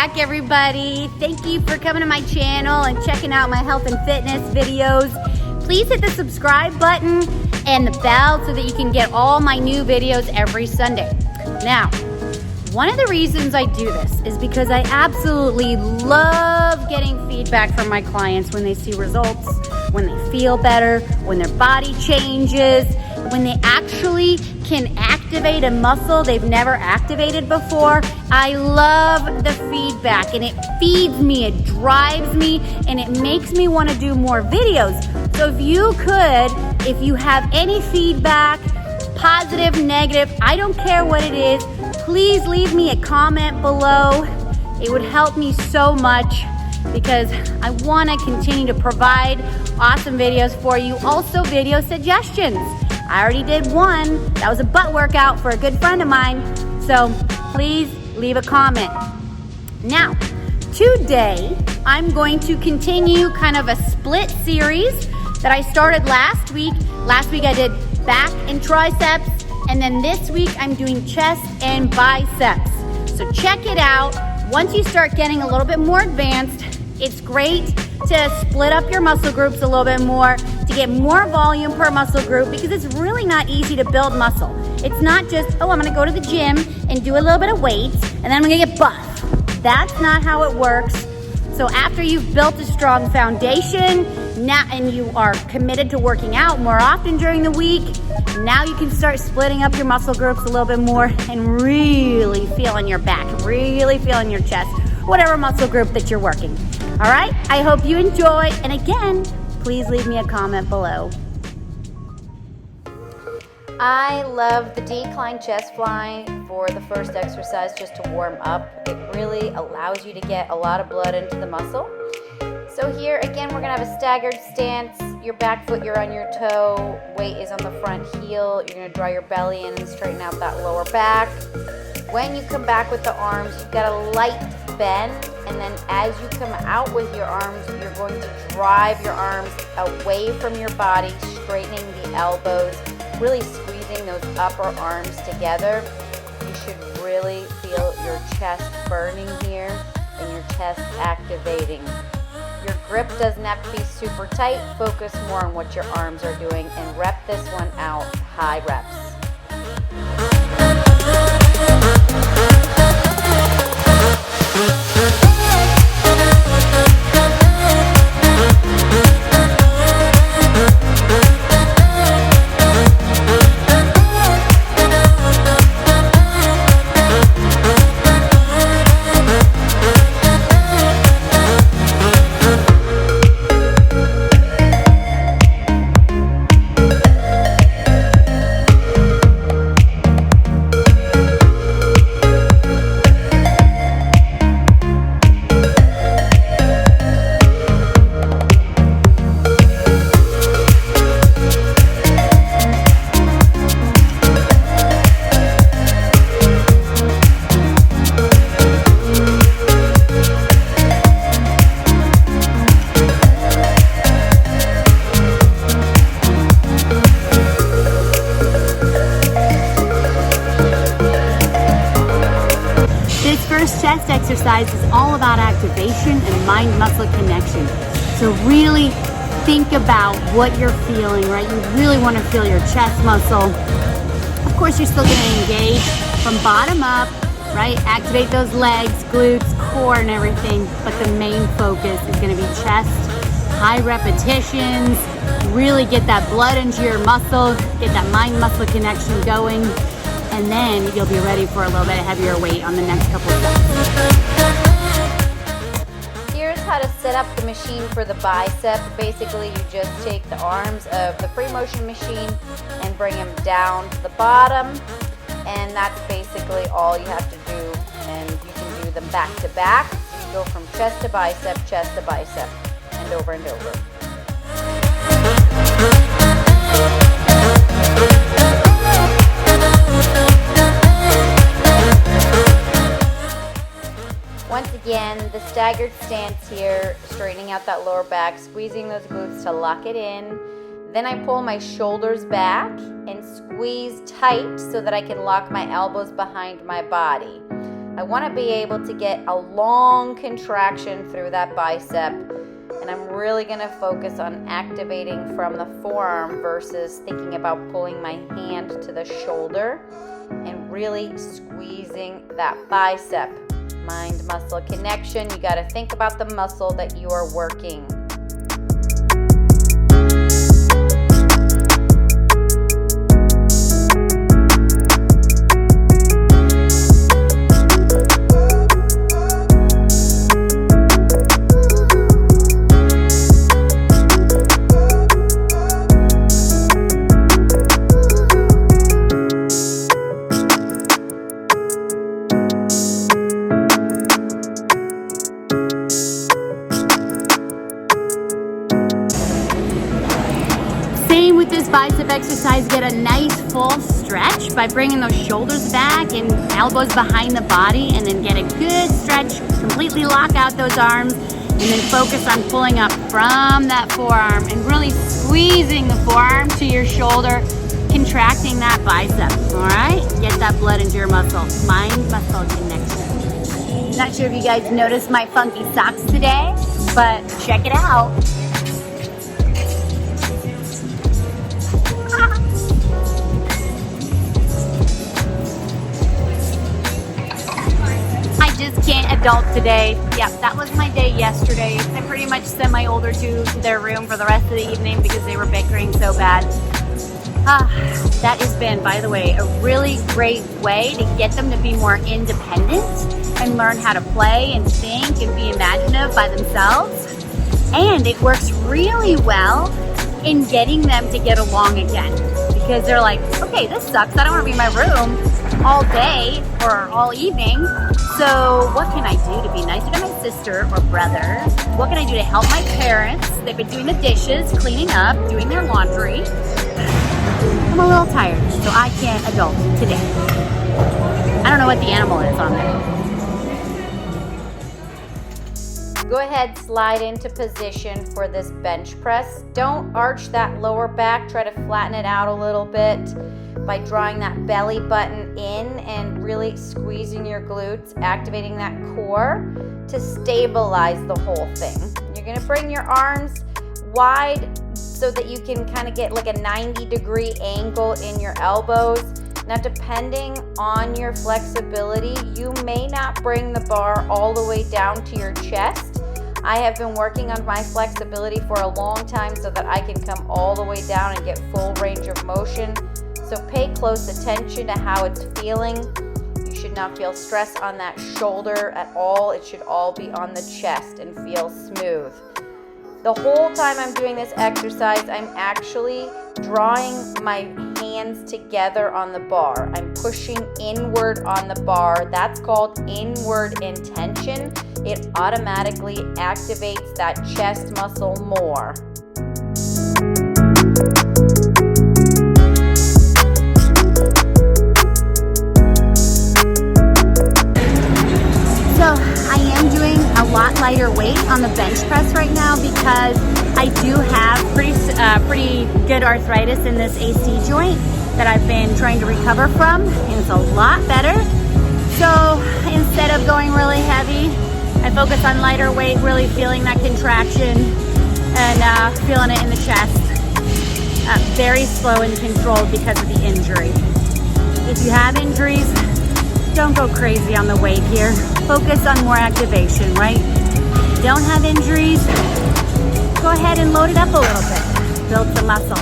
back, everybody. Thank you for coming to my channel and checking out my health and fitness videos. Please hit the subscribe button and the bell so that you can get all my new videos every Sunday. Now, one of the reasons I do this is because I absolutely love getting feedback from my clients when they see results, when they feel better, when their body changes, when they actually can activate a muscle they've never activated before. I love the feedback, and it feeds me, it drives me, and it makes me want to do more videos. So if you have any feedback, positive, negative, I don't care what it is, please leave me a comment below. It would help me so much because I want to continue to provide awesome videos for you. Also, video suggestions. I already did one. That was a butt workout for a good friend of mine. So please leave a comment. Now, today I'm going to continue kind of a split series that I started last week. Last week I did back and triceps, and then this week I'm doing chest and biceps. So check it out. Once you start getting a little bit more advanced, it's great to split up your muscle groups a little bit more, to get more volume per muscle group, because it's really not easy to build muscle. It's not just, oh, I'm gonna go to the gym and do a little bit of weights and then I'm gonna get buff. That's not how it works. So after you've built a strong foundation, now, and you are committed to working out more often during the week, now you can start splitting up your muscle groups a little bit more and really feel in your back, really feel in your chest, whatever muscle group that you're working. All right, I hope you enjoy, and again, please leave me a comment below. I love the decline chest fly for the first exercise just to warm up. It really allows you to get a lot of blood into the muscle. So here, again, we're gonna have a staggered stance. Your back foot, you're on your toe, weight is on the front heel. You're gonna draw your belly in and straighten out that lower back. When you come back with the arms, you've got a light bend, and then as you come out with your arms, you're going to drive your arms away from your body, straightening the elbows, really squeezing those upper arms together. You should really feel your chest burning here and your chest activating. Your grip doesn't have to be super tight. Focus more on what your arms are doing and rep this one out, high reps. Chest exercise is all about activation and mind-muscle connection. So really think about what you're feeling, right? You really want to feel your chest muscle. Of course, you're still going to engage from bottom up, right? Activate those legs, glutes, core, and everything. But the main focus is going to be chest, high repetitions, really get that blood into your muscle, get that mind-muscle connection going. And then you'll be ready for a little bit heavier weight on the next couple of steps. Here's how to set up the machine for the bicep. Basically, you just take the arms of the free motion machine and bring them down to the bottom. And that's basically all you have to do. And you can do them back to back. You go from chest to bicep, and over and over. Once again, the staggered stance here, straightening out that lower back, squeezing those glutes to lock it in. Then I pull my shoulders back and squeeze tight so that I can lock my elbows behind my body. I want to be able to get a long contraction through that bicep, and I'm really going to focus on activating from the forearm versus thinking about pulling my hand to the shoulder and really squeezing that bicep. Mind-muscle connection. You got to think about the muscle that you are working. Same with this bicep exercise, get a nice full stretch by bringing those shoulders back and elbows behind the body, and then get a good stretch, completely lock out those arms, and then focus on pulling up from that forearm and really squeezing the forearm to your shoulder, contracting that bicep, all right? Get that blood into your muscle, mind-muscle connection. Not sure if you guys noticed my funky socks today, but check it out. Can't adult today. Yeah, that was my day yesterday. I pretty much sent my older two to their room for the rest of the evening because they were bickering so bad. That has been, by the way, a really great way to get them to be more independent and learn how to play and think and be imaginative by themselves. And it works really well in getting them to get along again, because they're like, okay, this sucks. I don't want to be in my room all day or all evening. So what can I do to be nicer to my sister or brother? What can I do to help my parents? They've been doing the dishes, cleaning up, doing their laundry. I'm a little tired, so I can't adult today. I don't know what the animal is on there. Go ahead, slide into position for this bench press. Don't arch that lower back. Try to flatten it out a little bit by drawing that belly button in and really squeezing your glutes, activating that core to stabilize the whole thing. You're gonna bring your arms wide so that you can kind of get like a 90-degree angle in your elbows. Now, depending on your flexibility, you may not bring the bar all the way down to your chest. I have been working on my flexibility for a long time so that I can come all the way down and get full range of motion. So pay close attention to how it's feeling. You should not feel stress on that shoulder at all. It should all be on the chest and feel smooth. The whole time I'm doing this exercise, I'm actually drawing my hands together on the bar. I'm pushing inward on the bar. That's called inward intention. It automatically activates that chest muscle more. So I am doing a lot lighter weight on the bench press right now because I do have pretty good arthritis in this AC joint that I've been trying to recover from, and it's a lot better. So instead of going really heavy, I focus on lighter weight, really feeling that contraction and feeling it in the chest. Very slow and controlled because of the injury. If you have injuries, don't go crazy on the weight here. Focus on more activation, right? If you don't have injuries, go ahead and load it up a little bit. Build some muscle.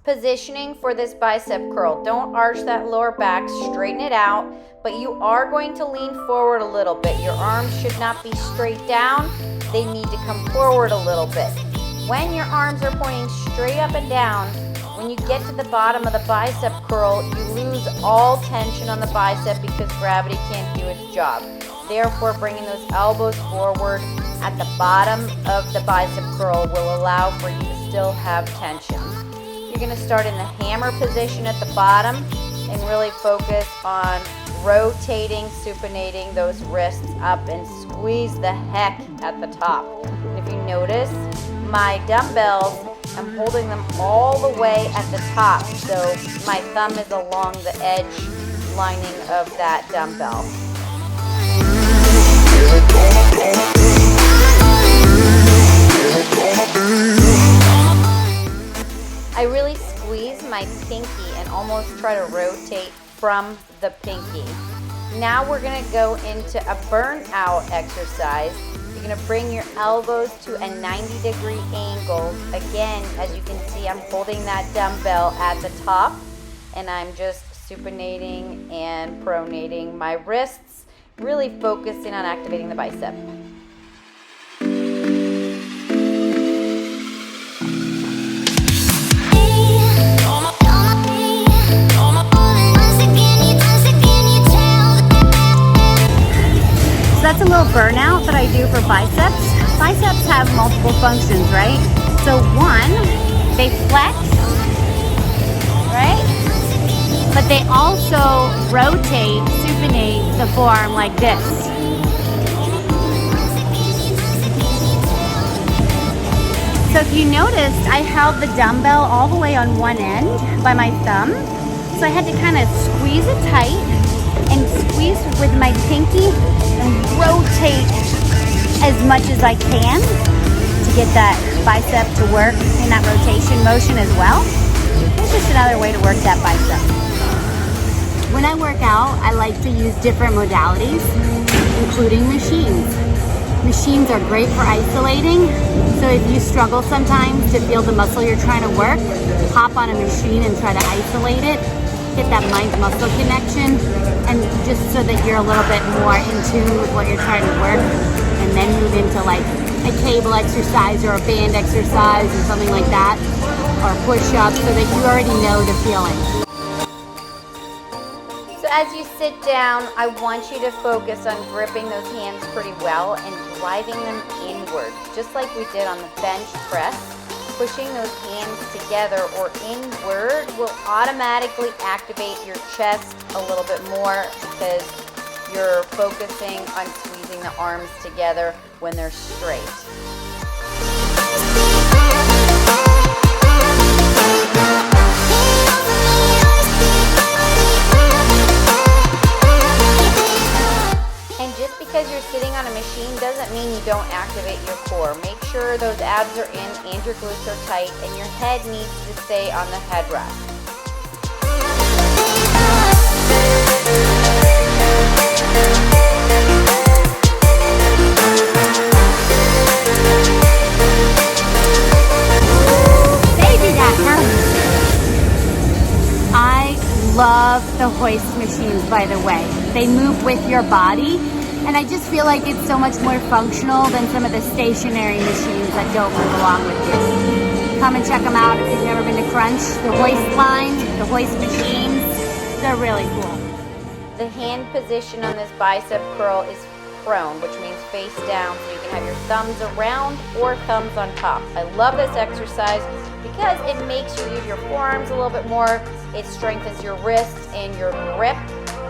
Positioning for this bicep curl. Don't arch that lower back, straighten it out, but you are going to lean forward a little bit. Your arms should not be straight down. They need to come forward a little bit. When your arms are pointing straight up and down, when you get to the bottom of the bicep curl, you lose all tension on the bicep because gravity can't do its job. Therefore, bringing those elbows forward at the bottom of the bicep curl will allow for you to still have tension. You're going to start in the hammer position at the bottom and really focus on rotating, supinating those wrists up and squeeze the heck at the top. And if you notice, my dumbbells, I'm holding them all the way at the top, so my thumb is along the edge, lining of that dumbbell. I really squeeze my pinky and almost try to rotate from the pinky. Now we're gonna go into a burnout exercise. You're gonna bring your elbows to a 90-degree angle. Again, as you can see, I'm holding that dumbbell at the top and I'm just supinating and pronating my wrists, really focusing on activating the bicep. So that's a little burnout that I do for biceps. Biceps have multiple functions, right? So one, they flex, right? But they also rotate, supinate the forearm like this. So if you noticed, I held the dumbbell all the way on one end by my thumb. So I had to kind of squeeze it tight and squeeze with my pinky and rotate as much as I can to get that bicep to work in that rotation motion as well. It's just another way to work that bicep. When I work out, I like to use different modalities, including machines. Machines are great for isolating, so if you struggle sometimes to feel the muscle you're trying to work, hop on a machine and try to isolate it, get that mind-muscle connection, and just so that you're a little bit more in tune with what you're trying to work, and then move into like a cable exercise or a band exercise or something like that, or push-ups, so that you already know the feeling. As you sit down, I want you to focus on gripping those hands pretty well and driving them inward, just like we did on the bench press. Pushing those hands together or inward will automatically activate your chest a little bit more because you're focusing on squeezing the arms together when they're straight. Because you're sitting on a machine doesn't mean you don't activate your core. Make sure those abs are in and your glutes are tight and your head needs to stay on the headrest. Baby, that hurts. I love the hoist machines, by the way. They move with your body. And I just feel like it's so much more functional than some of the stationary machines that don't move along with you. Come and check them out if you've never been to Crunch. The hoist line, the hoist machines, they're really cool. The hand position on this bicep curl is prone, which means face down, so you can have your thumbs around or thumbs on top. I love this exercise because it makes you use your forearms a little bit more. It strengthens your wrists and your grip,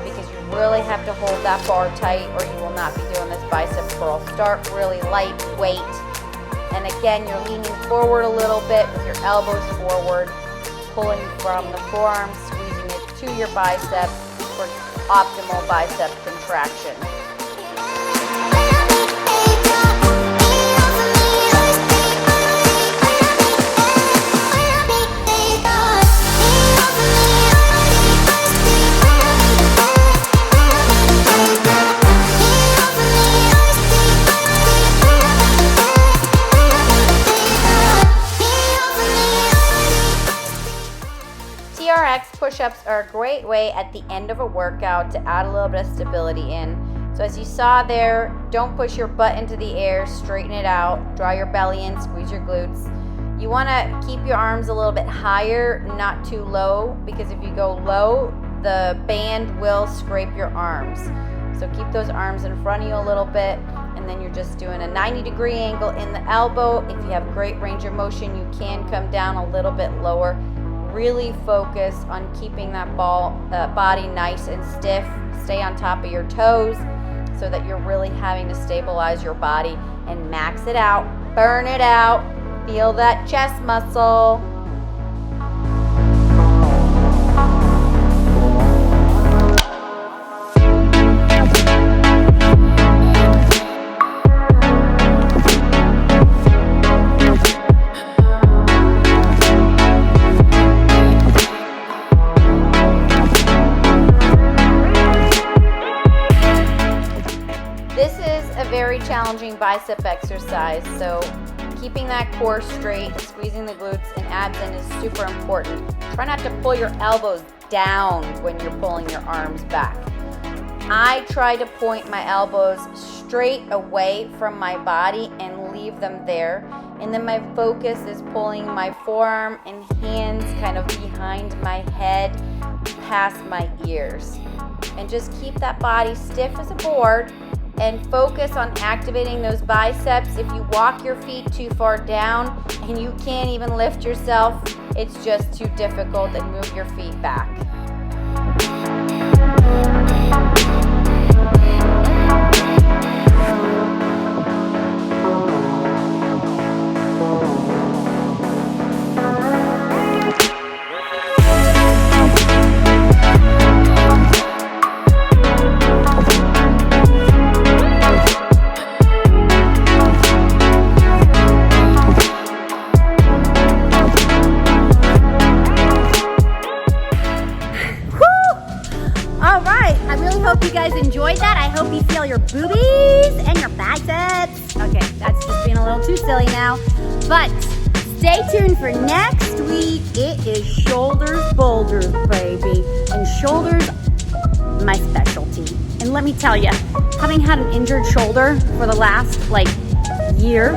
because you really have to hold that bar tight or you will not be doing this bicep curl. Start really lightweight. And again, you're leaning forward a little bit with your elbows forward, pulling from the forearm, squeezing it to your bicep for optimal bicep contraction. Push-ups are a great way at the end of a workout to add a little bit of stability in. So as you saw there, don't push your butt into the air, straighten it out, draw your belly in, squeeze your glutes. You want to keep your arms a little bit higher, not too low, because if you go low, the band will scrape your arms. So keep those arms in front of you a little bit, and then you're just doing a 90-degree angle in the elbow. If you have great range of motion, you can come down a little bit lower. Really focus on keeping that body nice and stiff. Stay on top of your toes so that you're really having to stabilize your body and max it out, burn it out, feel that chest muscle. bicep exercise. So keeping that core straight, squeezing the glutes and abs in is super important. Try not to pull your elbows down when you're pulling your arms back. I try to point my elbows straight away from my body and leave them there. And then my focus is pulling my forearm and hands kind of behind my head, past my ears. And just keep that body stiff as a board and focus on activating those biceps. If you walk your feet too far down and you can't even lift yourself, it's just too difficult, and move your feet back. Hope you guys enjoyed that. I hope you feel your boobies and your biceps. Okay, that's just being a little too silly now. But stay tuned for next week. It is shoulders boulders, baby. And shoulders, my specialty. And let me tell you, having had an injured shoulder for the last year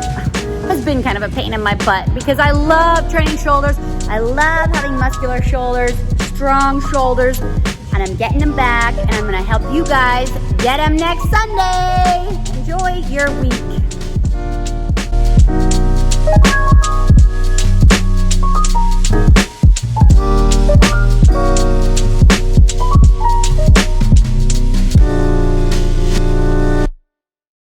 has been kind of a pain in my butt, because I love training shoulders. I love having muscular shoulders, strong shoulders. And I'm getting them back, and I'm gonna help you guys get them next Sunday. Enjoy your week.